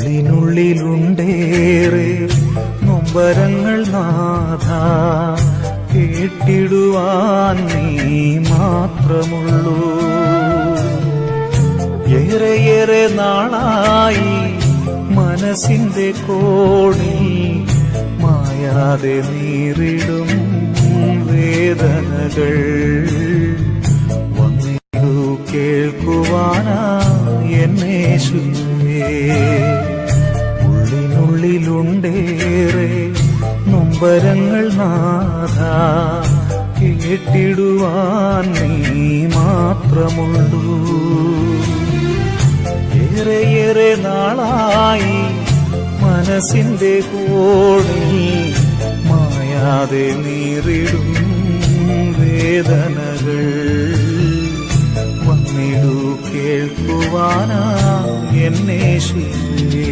ഉള്ളിനുള്ളിലുണ്ടേറെ നൊമ്പരങ്ങൾ നാഥ, കേട്ടിടുവാൻ നീ മാത്രമുള്ളൂ. ഏറെയേറെ നാളായി മനസ്സിന്റെ കോണിൽ മായാതെ നീറിടും വേദനകൾ വന്നിടു കേൾക്കുവാനാ എന്നേശുവേ. ഉള്ളിനുള്ളിലുണ്ടേറെ നൊമ്പരങ്ങൾ നാഥ, കേട്ടിടുവാൻ നീ മാത്രമുള്ളൂ. ഏറെയേറെ നാളായി മനസ്സിന്റെ കോണിൽ മായാതെ നീറിടും വേദനകൾ വന്നിടു കേൾക്കുവാനാ എന്നേശുവേ.